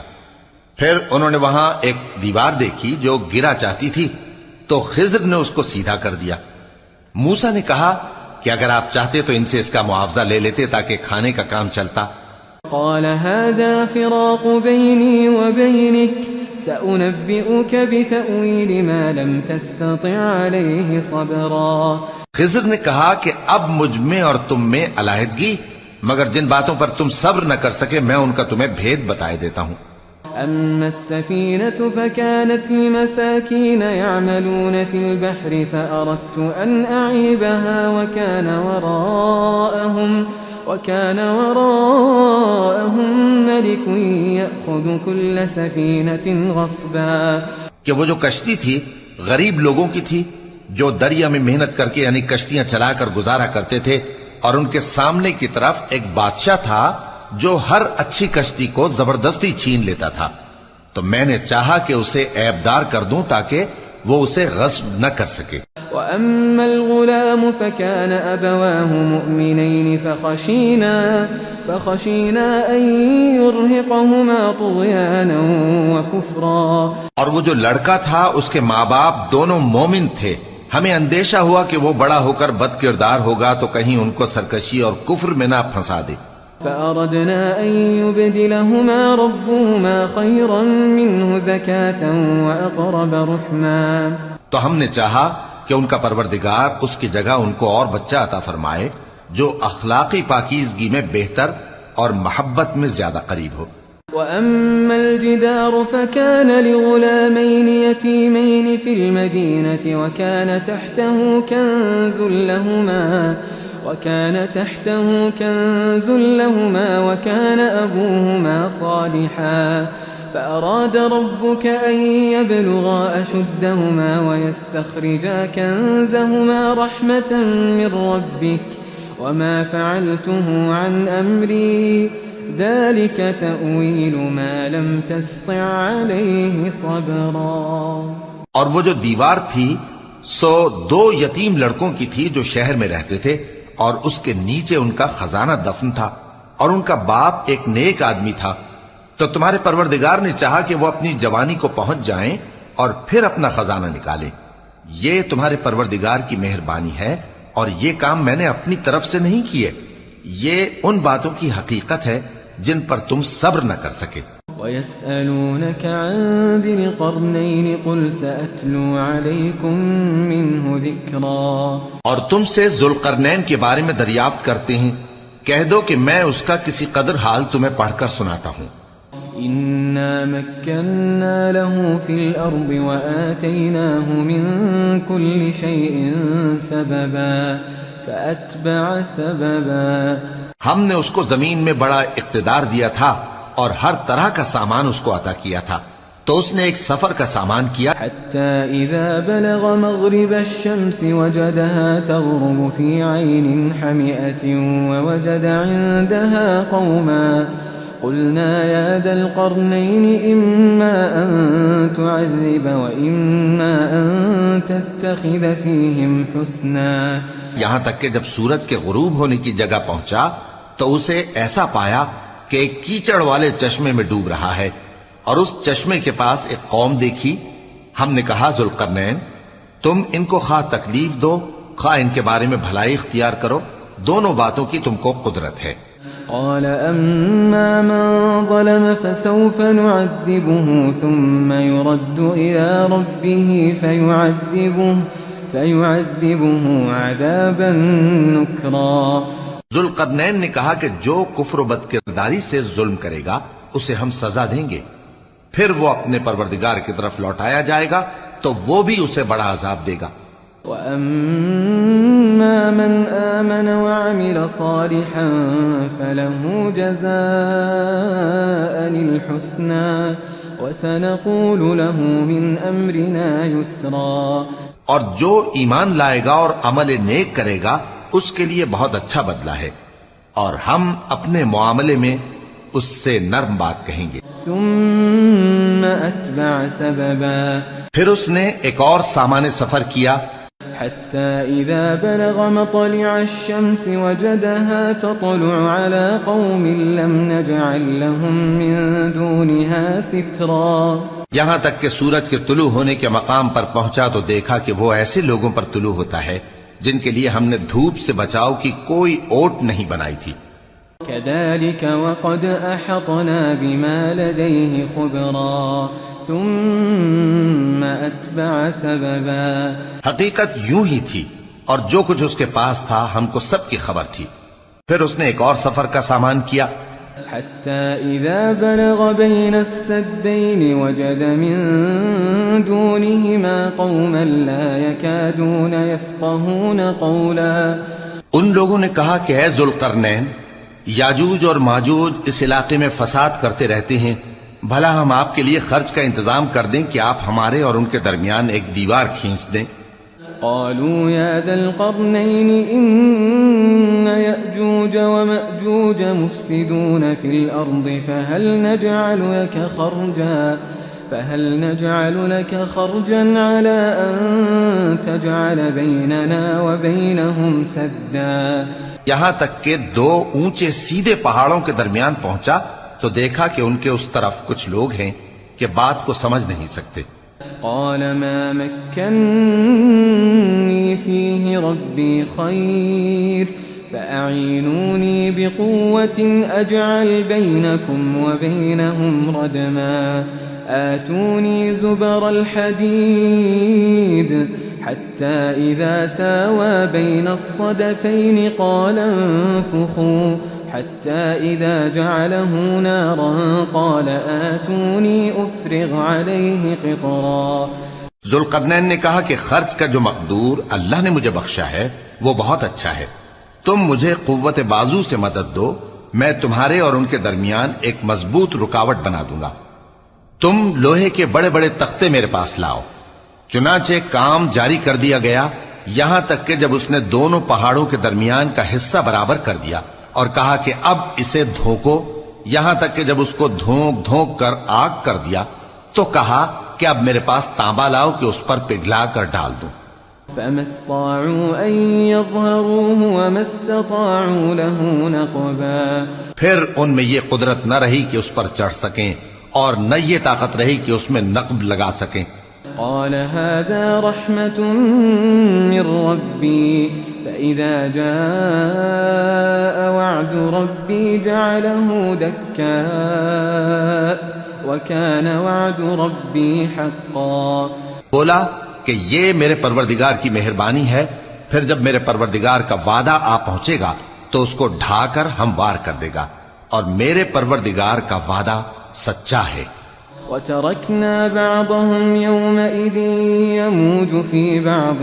[SPEAKER 3] پھر انہوں نے وہاں ایک دیوار دیکھی جو گرا چاہتی تھی تو خضر نے اس کو سیدھا کر دیا. موسیٰ نے کہا کہ اگر آپ چاہتے تو ان سے اس کا معاوضہ لے لیتے تاکہ کھانے کا کام چلتا.
[SPEAKER 2] قال هذا فراق بيني وبينك سأنبئك بتأويل ما لم تستطع عليه صبرا.
[SPEAKER 3] خضر نے کہا کہ اب مجھ میں اور تم میں علیحدگی مگر جن باتوں پر تم صبر نہ کر سکے میں ان کا تمہیں بھید بتائے دیتا ہوں.
[SPEAKER 2] أما السفينة فكانت لمساكين يعملون في البحر فأردت أن أعيبها وكان وراءهم ملك يأخذ كل سفينة غصبا.
[SPEAKER 3] کہ وہ جو کشتی تھی غریب لوگوں کی تھی جو دریا میں محنت کر کے یعنی کشتیاں چلا کر گزارا کرتے تھے اور ان کے سامنے کی طرف ایک بادشاہ تھا جو ہر اچھی کشتی کو زبردستی چھین لیتا تھا. تو میں نے چاہا کہ اسے عیبدار کر دوں تاکہ وہ اسے غصب نہ کر سکے.
[SPEAKER 2] وَأَمَّا الْغُلَامُ فَكَانَ أَبَوَاهُ مُؤْمِنَيْنِ فَخَشِينَا أَن يُرْهِقَهُمَا طُغْيَانًا وَكُفْرًا.
[SPEAKER 3] اور وہ جو لڑکا تھا اس کے ماں باپ دونوں مومن تھے. ہمیں اندیشہ ہوا کہ وہ بڑا ہو کر بد کردار ہوگا تو کہیں ان کو سرکشی اور کفر میں نہ پھنسا دے.
[SPEAKER 2] فَأَرَدْنَا أَن يُبْدِلَهُمَا رَبُّهُمَا خَيْرًا مِّنْهُ زَكَاةً وَأَقْرَبَ رُحْمًا.
[SPEAKER 3] تو ہم نے چاہا کہ ان کا پروردگار اس کی جگہ ان کو اور بچہ عطا فرمائے جو اخلاقی پاکیزگی میں بہتر اور محبت میں زیادہ قریب ہو.
[SPEAKER 2] وَأَمَّا الْجِدَارُ فَكَانَ لِغُلَامَيْنِ يَتِيمَيْنِ فِي الْمَدِينَةِ وكان تحته كنز لهما وكان أبوهما صالحا فأراد ربك أن يبلغا أشدهما ويستخرجا كنزهما رحمة من ربك وما فعلته عن أمري ذلك تأويل ما لم تستطع عليه صبرا.
[SPEAKER 3] اور وہ جو دیوار تھی سو 2 یتیم لڑکوں کی تھی جو شہر میں رہتے تھے اور اس کے نیچے ان کا خزانہ دفن تھا اور ان کا باپ ایک نیک آدمی تھا. تو تمہارے پروردگار نے چاہا کہ وہ اپنی جوانی کو پہنچ جائیں اور پھر اپنا خزانہ نکالیں. یہ تمہارے پروردگار کی مہربانی ہے اور یہ کام میں نے اپنی طرف سے نہیں کیے. یہ ان باتوں کی حقیقت ہے جن پر تم صبر نہ کر سکے.
[SPEAKER 2] وَيَسْأَلُونَكَ عَنْ ذِي الْقَرْنَيْنِ قُلْ سَأَتْلُو عَلَيْكُمْ مِنْهُ ذِكْرًا.
[SPEAKER 3] اور تم سے ذوالقرنین کے بارے میں دریافت کرتے ہیں کہہ دو کہ میں اس کا کسی قدر حال تمہیں پڑھ کر سناتا ہوں.
[SPEAKER 2] إِنَّا مَكَّنَّا لَهُ فِي الْأَرْضِ وَآتَيْنَاهُ مِنْ كُلِّ شَيْءٍ سَبَبًا فَأَتْبَعَ سَبَبًا.
[SPEAKER 3] ہم نے اس کو زمین میں بڑا اقتدار دیا تھا اور ہر طرح کا سامان اس کو عطا کیا تھا تو اس نے ایک سفر کا سامان کیا.
[SPEAKER 2] حتى إذا بلغ مغرب الشمس وجدها تغرب في عين حمئة ووجد عندها قوما قلنا يا ذا القرنين إما أن تعذب وإما أن تتخذ فيهم حسنا.
[SPEAKER 3] یہاں تک کہ جب سورج کے غروب ہونے کی جگہ پہنچا تو اسے ایسا پایا کہ ایک کیچڑ والے چشمے میں ڈوب رہا ہے اور اس چشمے کے پاس ایک قوم دیکھی. ہم نے کہا ذوالقرنین تم ان کو خواہ تکلیف دو خواہ ان کے بارے میں بھلائی اختیار کرو دونوں باتوں کی تم کو قدرت ہے.
[SPEAKER 2] قال أما من ظلم فسوف نعذبه ثم يرد إلى ربه فيعذبه عذابا نكرا.
[SPEAKER 3] ذوالقرنین نے کہا کہ جو کفر و بد کرداری سے ظلم کرے گا اسے ہم سزا دیں گے پھر وہ اپنے پروردگار کی طرف لوٹایا جائے گا تو وہ بھی اسے بڑا عذاب دے گا.
[SPEAKER 2] وَأَمَّا مَنْ آمَنَ وَعَمِلَ صَالِحًا فَلَهُ جَزَاءً الْحُسْنَى وَسَنَقُولُ لَهُ مِنْ أَمْرِنَا يُسْرًا.
[SPEAKER 3] اور جو ایمان لائے گا اور عمل نیک کرے گا اس کے لیے بہت اچھا بدلہ ہے اور ہم اپنے معاملے میں اس سے نرم بات کہیں گے.
[SPEAKER 2] ثم أتبع سببا.
[SPEAKER 3] پھر اس نے ایک اور سامان سفر کیا
[SPEAKER 2] حتى إذا بلغ مطلع الشمس وجدها تطلع على قوم لم نجعل لهم من دونها سترا.
[SPEAKER 3] یہاں تک کہ سورج کے طلوع ہونے کے مقام پر پہنچا تو دیکھا کہ وہ ایسے لوگوں پر طلوع ہوتا ہے جن کے لیے ہم نے دھوپ سے بچاؤ کی کوئی اوٹ نہیں بنائی تھی.
[SPEAKER 2] كذلك وقد أحطنا بما لديه خبرا ثم أتبع سببا.
[SPEAKER 3] حقیقت یوں ہی تھی اور جو کچھ اس کے پاس تھا ہم کو سب کی خبر تھی. پھر اس نے ایک اور سفر کا سامان کیا
[SPEAKER 2] حتى إذا بلغ بين السدين وجد من دونهما قوما لا يكادون يفقهون قولا.
[SPEAKER 3] ان لوگوں نے کہا کہ اے ذوالقرنین یاجوج اور ماجوج اس علاقے میں فساد کرتے رہتے ہیں بھلا ہم آپ کے لیے خرچ کا انتظام کر دیں کہ آپ ہمارے اور ان کے درمیان ایک دیوار کھینچ دیں.
[SPEAKER 2] قالوا يا ذا القرنين إن يأجوج ومأجوج مفسدون في الأرض فهل نجعل لك فهل نجعل لك خرجا على أن تجعل بيننا وبينهم سدا؟
[SPEAKER 3] یہاں تک کہ دو اونچے سیدھے پہاڑوں کے درمیان پہنچا تو دیکھا کہ ان کے اس طرف کچھ لوگ ہیں کہ بات کو سمجھ نہیں سکتے.
[SPEAKER 2] قال ما مكنني فيه ربي خير فأعينوني بقوة أجعل بينكم وبينهم ردما آتوني زبر الحديد حتى إذا ساوى بين الصدفين قال انفخوا حتى إذا جعله نارا قال آتوني أفرغ عليه قطرا.
[SPEAKER 3] ذوالقرنین نے کہا کہ خرچ کا جو مقدور اللہ نے مجھے بخشا ہے وہ بہت اچھا ہے. تم مجھے قوت بازو سے مدد دو، میں تمہارے اور ان کے درمیان ایک مضبوط رکاوٹ بنا دوں گا. تم لوہے کے بڑے بڑے تختے میرے پاس لاؤ. چنانچہ کام جاری کر دیا گیا یہاں تک کہ جب اس نے دونوں پہاڑوں کے درمیان کا حصہ برابر کر دیا اور کہا کہ اب اسے دھوکو، یہاں تک کہ جب اس کو دھونک دھونک کر آگ کر دیا تو کہا کہ اب میرے پاس تانبا لاؤ کہ اس پر پگھلا کر ڈال دوں.
[SPEAKER 2] فما استطاعوا أن يظهروه وما استطاعوا له نقبا.
[SPEAKER 3] پھر ان میں یہ قدرت نہ رہی کہ اس پر چڑھ سکیں اور نہ یہ طاقت رہی کہ اس میں نقب لگا سکیں.
[SPEAKER 2] قال هذا رحمة من ربي فإذا جاء وعد ربي جعله دكا وكان وعد ربي حقا.
[SPEAKER 3] بولا کہ یہ میرے پروردگار کی مہربانی ہے، پھر جب میرے پروردگار کا وعدہ آ پہنچے گا تو اس کو ڈھا کر ہموار کر دے گا، اور میرے پروردگار کا وعدہ سچا ہے.
[SPEAKER 2] وتركنا بعضهم يومئذ يموج في بعض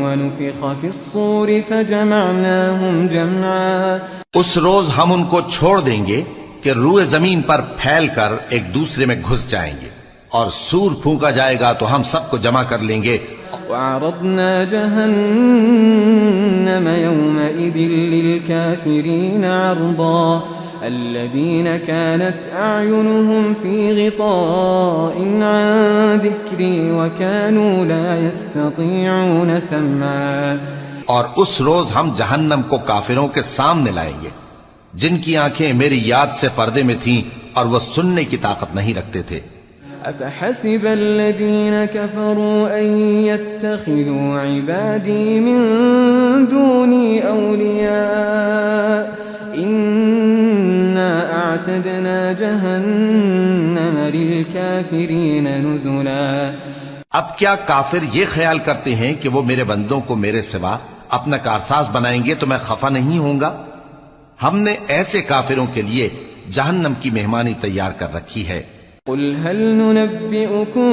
[SPEAKER 2] ونفخ في الصور فجمعناهم جمعا.
[SPEAKER 3] اس روز ہم ان کو چھوڑ دیں گے کہ روئے زمین پر پھیل کر ایک دوسرے میں گھس جائیں گے، اور سور پھونکا جائے گا تو ہم سب کو جمع کر لیں گے.
[SPEAKER 2] وعرضنا جهنم يومئذ للكافرين عرضا الذين كانت أعينهم في غطاء عن ذكري وكانوا لا يستطيعون سمعا.
[SPEAKER 3] اور اس روز ہم جہنم کو کافروں کے سامنے لائیں گے جن کی آنکھیں میری یاد سے پردے میں تھیں اور وہ سننے کی طاقت نہیں رکھتے تھے.
[SPEAKER 2] أفحسب الذين كفروا أن يتخذوا عبادي من دوني أولياء إنا أعتدنا جهنم للكافرين نزلا.
[SPEAKER 3] اب کیا کافر یہ خیال کرتے ہیں کہ وہ میرے بندوں کو میرے سوا اپنا کارساز بنائیں گے تو میں خفا نہیں ہوں گا؟ ہم نے ایسے کافروں کے لیے جہنم کی مہمانی تیار کر رکھی ہے.
[SPEAKER 2] قل هل ننبئكم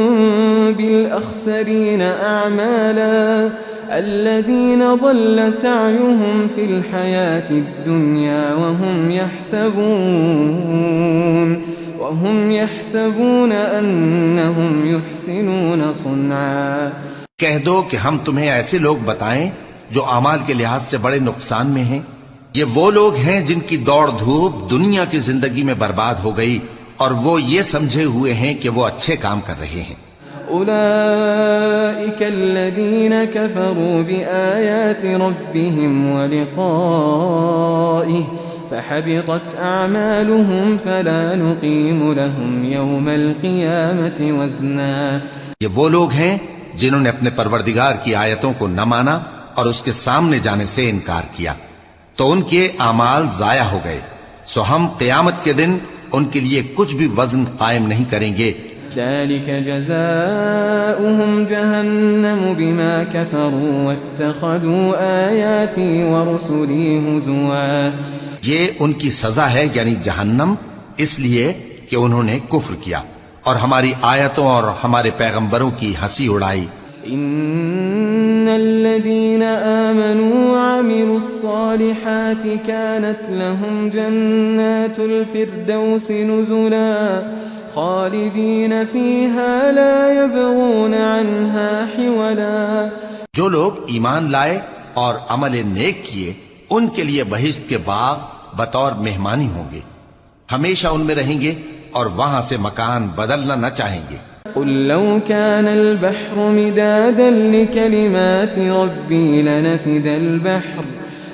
[SPEAKER 2] بالأخسرين أعمالا الذين ضل سعيهم في الحياة الدنيا وهم يحسبون أنهم يحسنون صنعا.
[SPEAKER 3] کہہ دو کہ ہم تمہیں ایسے لوگ بتائیں جو اعمال کے لحاظ سے بڑے نقصان میں ہیں. یہ وہ لوگ ہیں جن کی دوڑ دھوپ دنیا کی زندگی میں برباد ہو گئی اور وہ یہ سمجھے ہوئے ہیں کہ وہ اچھے کام کر رہے ہیں.
[SPEAKER 2] أولئك الذين كفروا بآيات ربهم ولقائه فحبطت أعمالهم فلا نقيم لهم يوم القيامة وزنا.
[SPEAKER 3] یہ وہ لوگ ہیں جنہوں نے اپنے پروردگار کی آیتوں کو نہ مانا اور اس کے سامنے جانے سے انکار کیا تو ان کے اعمال ضائع ہو گئے، سو ہم قیامت کے دن ان کے لیے کچھ بھی وزن قائم نہیں کریں گے.
[SPEAKER 2] ذلك جزاؤهم جهنم بما كفروا واتخذوا آياتي ورسلي هزوا.
[SPEAKER 3] یہ ان کی سزا ہے یعنی جہنم، اس لیے کہ انہوں نے کفر کیا اور ہماری آیتوں اور ہمارے پیغمبروں کی ہنسی اڑائی.
[SPEAKER 2] ان الذين آمنوا وعملوا الصالحات كانت لهم جنات الفردوس نزلا خالدين فيها لا يبغون عنها حولا.
[SPEAKER 3] جو لوگ ایمان لائے اور عمل نیک کیے ان کے لیے بہشت کے باغ بطور مہمانی ہوں گے، ہمیشہ ان میں رہیں گے اور وہاں سے مکان بدلنا نہ چاہیں گے.
[SPEAKER 2] قل لو كان البحر مدادا لكلمات ربي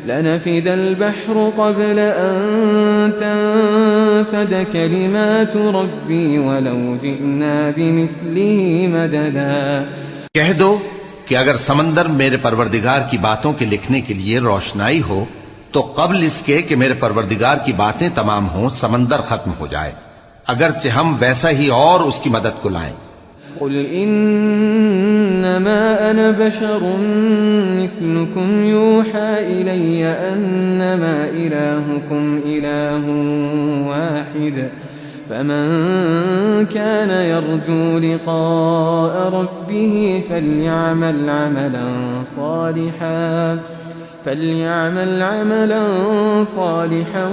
[SPEAKER 2] لنفد البحر قبل أن تنفد كلمات ربي ولو جئنا بمثله مددا.
[SPEAKER 3] کہہ دو کہ اگر سمندر میرے پروردگار کی باتوں کے لکھنے کے لیے روشنائی ہو تو قبل اس کے کہ میرے پروردگار کی باتیں تمام ہوں سمندر ختم ہو جائے، اگرچہ ہم ویسا ہی اور اس کی مدد کو لائیں.
[SPEAKER 2] قل إنما أنا بشر مثلكم يوحى إلي أنما إلهكم إله واحد فمن كان يرجو لقاء ربه فليعمل عملا صالحا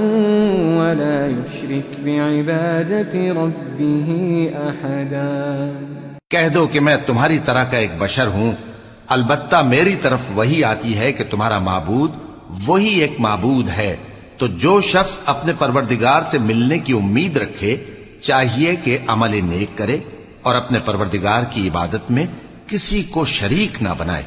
[SPEAKER 2] ولا يشرك بعبادة ربه أحدا.
[SPEAKER 3] کہہ دو کہ میں تمہاری طرح کا ایک بشر ہوں، البتہ میری طرف وہی آتی ہے کہ تمہارا معبود وہی ایک معبود ہے، تو جو شخص اپنے پروردگار سے ملنے کی امید رکھے چاہیے کہ عمل نیک کرے اور اپنے پروردگار کی عبادت میں کسی کو شریک نہ بنائے.